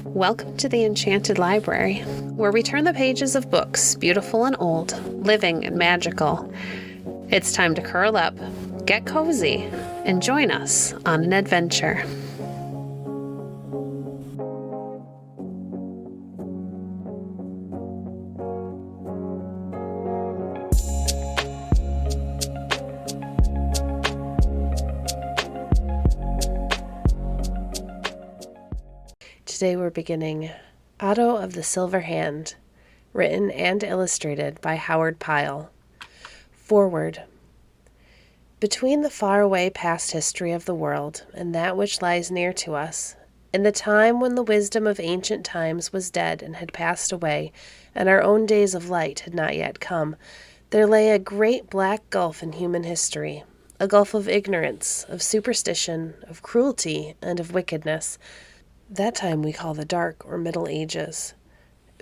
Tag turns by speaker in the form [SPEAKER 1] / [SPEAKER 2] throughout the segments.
[SPEAKER 1] Welcome to the Enchanted Library, where we turn the pages of books, beautiful and old, living and magical. It's time to curl up, get cozy, and join us on an adventure. Today we're beginning Otto of the Silver Hand, written and illustrated by Howard Pyle. Forward. Between the faraway past history of the world and that which lies near to us, in the time when the wisdom of ancient times was dead and had passed away, and our own days of light had not yet come, there lay a great black gulf in human history, a gulf of ignorance, of superstition, of cruelty, and of wickedness. That time we call the Dark or Middle Ages.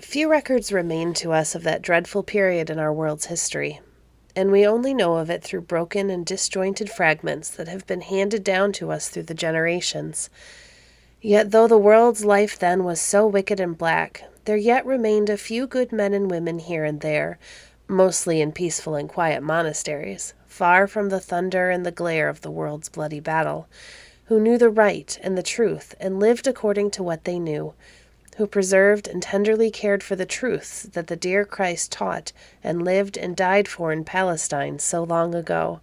[SPEAKER 1] Few records remain to us of that dreadful period in our world's history, and we only know of it through broken and disjointed fragments that have been handed down to us through the generations. Yet though the world's life then was so wicked and black, there yet remained a few good men and women here and there, mostly in peaceful and quiet monasteries, far from the thunder and the glare of the world's bloody battle, who knew the right and the truth and lived according to what they knew, who preserved and tenderly cared for the truths that the dear Christ taught and lived and died for in Palestine so long ago.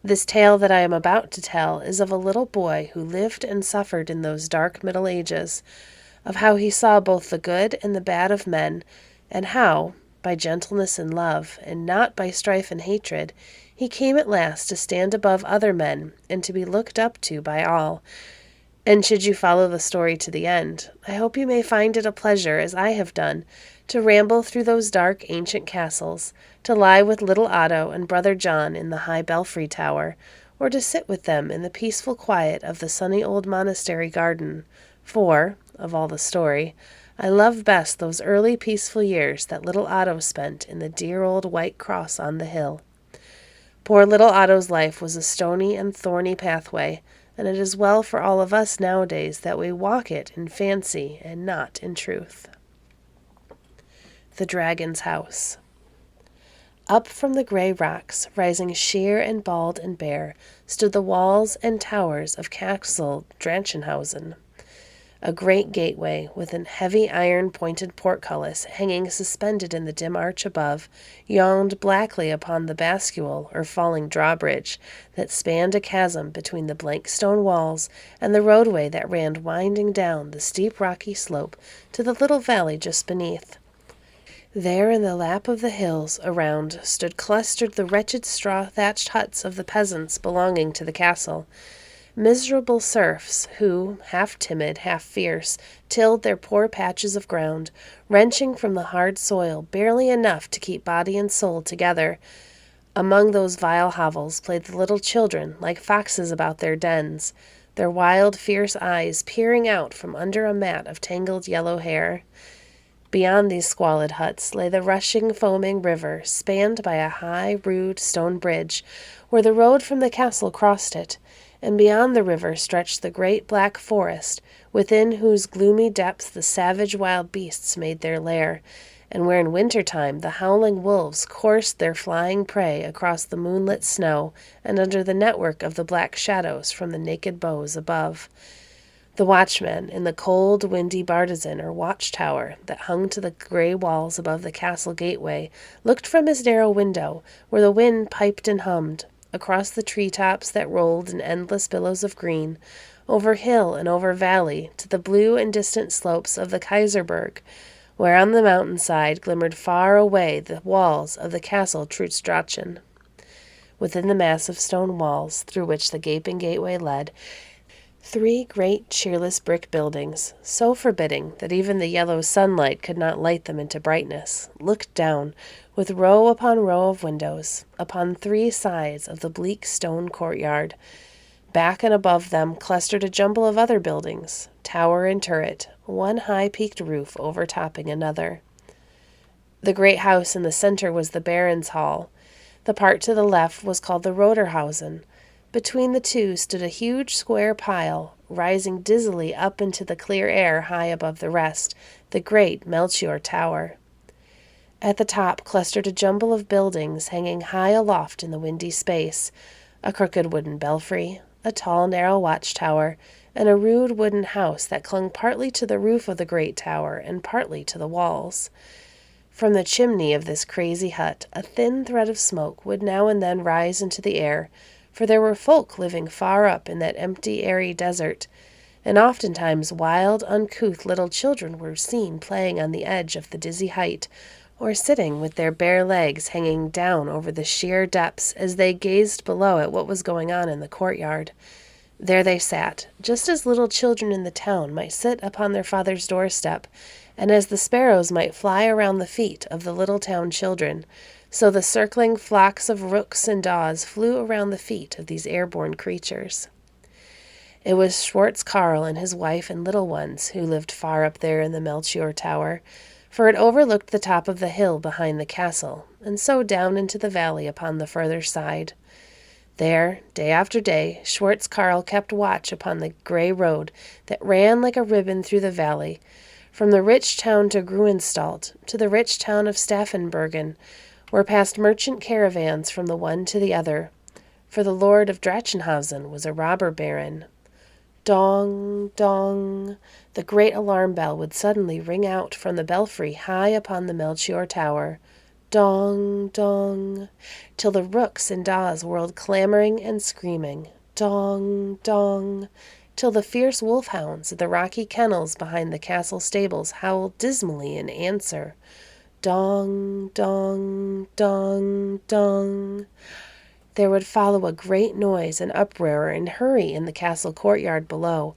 [SPEAKER 1] This tale that I am about to tell is of a little boy who lived and suffered in those dark Middle Ages, of how he saw both the good and the bad of men, and how, by gentleness and love, and not by strife and hatred, he came at last to stand above other men and to be looked up to by all. And should you follow the story to the end, I hope you may find it a pleasure, as I have done, to ramble through those dark ancient castles, to lie with little Otto and brother John in the high belfry tower, or to sit with them in the peaceful quiet of the sunny old monastery garden. For, of all the story, I love best those early peaceful years that little Otto spent in the dear old white cross on the hill. Poor little Otto's life was a stony and thorny pathway, and it is well for all of us nowadays that we walk it in fancy and not in truth. The Dragon's House. Up from the gray rocks, rising sheer and bald and bare, stood the walls and towers of Castle Drachenhausen. A great gateway, with an heavy iron-pointed portcullis hanging suspended in the dim arch above, yawned blackly upon the bascule or falling drawbridge that spanned a chasm between the blank stone walls and the roadway that ran winding down the steep rocky slope to the little valley just beneath. There in the lap of the hills around stood clustered the wretched straw-thatched huts of the peasants belonging to the castle, miserable serfs who, half timid, half fierce, tilled their poor patches of ground, wrenching from the hard soil barely enough to keep body and soul together. Among those vile hovels played the little children like foxes about their dens, their wild, fierce eyes peering out from under a mat of tangled yellow hair. Beyond these squalid huts lay the rushing, foaming river, spanned by a high, rude stone bridge, where the road from the castle crossed it, and beyond the river stretched the great black forest, within whose gloomy depths the savage wild beasts made their lair, and where in winter-time the howling wolves coursed their flying prey across the moonlit snow and under the network of the black shadows from the naked boughs above. The watchman in the cold, windy bartizan or watchtower that hung to the gray walls above the castle gateway looked from his narrow window, where the wind piped and hummed, across the treetops that rolled in endless billows of green, over hill and over valley, to the blue and distant slopes of the Kaiserberg, where on the mountainside glimmered far away the walls of the castle Trutz-Drachen. Within the massive stone walls, through which the gaping gateway led, three great cheerless brick buildings, so forbidding that even the yellow sunlight could not light them into brightness, looked down, with row upon row of windows, upon three sides of the bleak stone courtyard. Back and above them clustered a jumble of other buildings, tower and turret, one high-peaked roof overtopping another. The great house in the center was the Baron's Hall. The part to the left was called the Roderhausen, Between the two stood a huge square pile, rising dizzily up into the clear air high above the rest, the great Melchior Tower. At the top clustered a jumble of buildings hanging high aloft in the windy space, a crooked wooden belfry, a tall narrow watchtower, and a rude wooden house that clung partly to the roof of the great tower and partly to the walls. From the chimney of this crazy hut a thin thread of smoke would now and then rise into the air, for there were folk living far up in that empty, airy desert, and oftentimes wild, uncouth little children were seen playing on the edge of the dizzy height, or sitting with their bare legs hanging down over the sheer depths as they gazed below at what was going on in the courtyard. There they sat, just as little children in the town might sit upon their father's doorstep, and as the sparrows might fly around the feet of the little town children, so the circling flocks of rooks and daws flew around the feet of these airborne creatures. It was Schwartz Carl and his wife and little ones who lived far up there in the Melchior Tower, for it overlooked the top of the hill behind the castle, and so down into the valley upon the further side. There, day after day, Schwartz Carl kept watch upon the gray road that ran like a ribbon through the valley, from the rich town to Gruenstalt, to the rich town of Staffenbergen, where passed merchant caravans from the one to the other, for the lord of Drachenhausen was a robber baron. Dong, dong, the great alarm bell would suddenly ring out from the belfry high upon the Melchior Tower. Dong, dong, till the rooks and daws whirled clamoring and screaming. Dong, dong, till the fierce wolfhounds of the rocky kennels behind the castle stables howled dismally in answer. Dong, dong, dong, dong. There would follow a great noise and uproar and hurry in the castle courtyard below,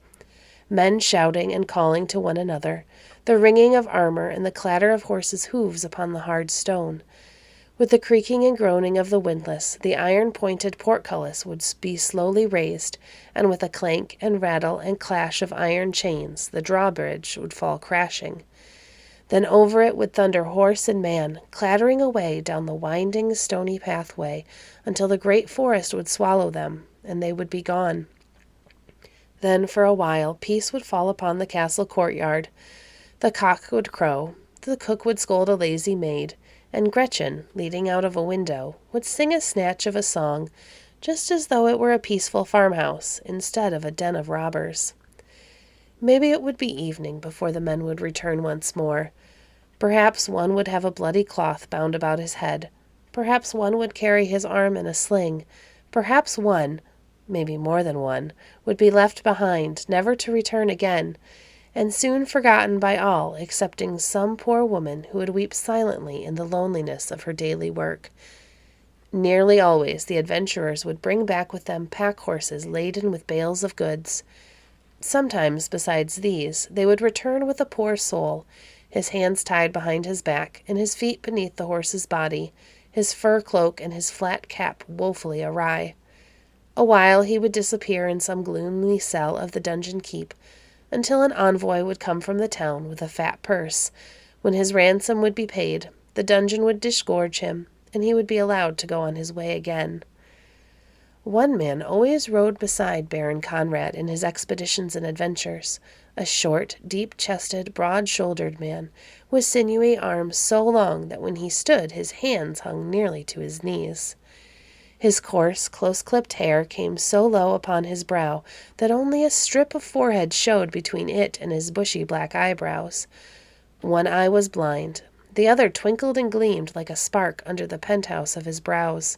[SPEAKER 1] men shouting and calling to one another, the ringing of armor and the clatter of horses' hoofs upon the hard stone. With the creaking and groaning of the windlass, the iron-pointed portcullis would be slowly raised, and with a clank and rattle and clash of iron chains, the drawbridge would fall crashing. Then over it would thunder horse and man, clattering away down the winding, stony pathway, until the great forest would swallow them, and they would be gone. Then, for a while, peace would fall upon the castle courtyard. The cock would crow, the cook would scold a lazy maid, and Gretchen, leaning out of a window, would sing a snatch of a song, just as though it were a peaceful farmhouse, instead of a den of robbers. Maybe it would be evening before the men would return once more. Perhaps one would have a bloody cloth bound about his head. Perhaps one would carry his arm in a sling. Perhaps one, maybe more than one, would be left behind, never to return again, and soon forgotten by all excepting some poor woman who would weep silently in the loneliness of her daily work. Nearly always the adventurers would bring back with them pack-horses laden with bales of goods. Sometimes, besides these, they would return with a poor soul, his hands tied behind his back, and his feet beneath the horse's body, his fur cloak and his flat cap woefully awry. A while he would disappear in some gloomy cell of the dungeon keep, until an envoy would come from the town with a fat purse. When his ransom would be paid, the dungeon would disgorge him, and he would be allowed to go on his way again. One man always rode beside Baron Conrad in his expeditions and adventures, a short, deep-chested, broad-shouldered man, with sinewy arms so long that when he stood his hands hung nearly to his knees. His coarse, close-clipped hair came so low upon his brow that only a strip of forehead showed between it and his bushy black eyebrows. One eye was blind, the other twinkled and gleamed like a spark under the penthouse of his brows.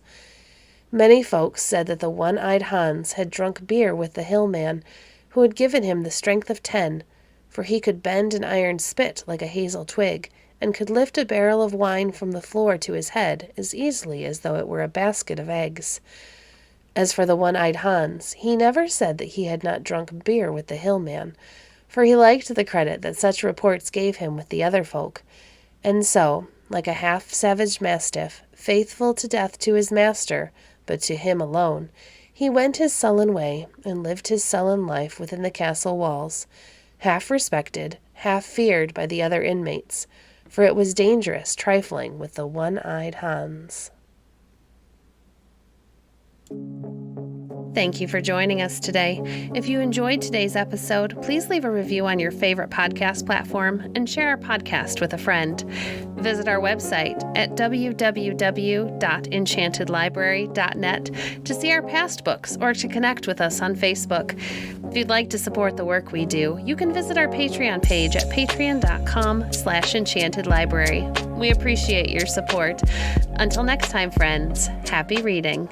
[SPEAKER 1] Many folks said that the one-eyed Hans had drunk beer with the hill man, who had given him the strength of 10, for he could bend an iron spit like a hazel twig, and could lift a barrel of wine from the floor to his head as easily as though it were a basket of eggs. As for the one-eyed Hans, he never said that he had not drunk beer with the hill man, for he liked the credit that such reports gave him with the other folk, and so, like a half-savage mastiff, faithful to death to his master, but to him alone, he went his sullen way and lived his sullen life within the castle walls, half respected, half feared by the other inmates, for it was dangerous trifling with the one-eyed Hans. Thank you for joining us today. If you enjoyed today's episode, please leave a review on your favorite podcast platform and share our podcast with a friend. Visit our website at www.enchantedlibrary.net to see our past books or to connect with us on Facebook. If you'd like to support the work we do, you can visit our Patreon page at patreon.com/enchantedlibrary. We appreciate your support. Until next time, friends, happy reading.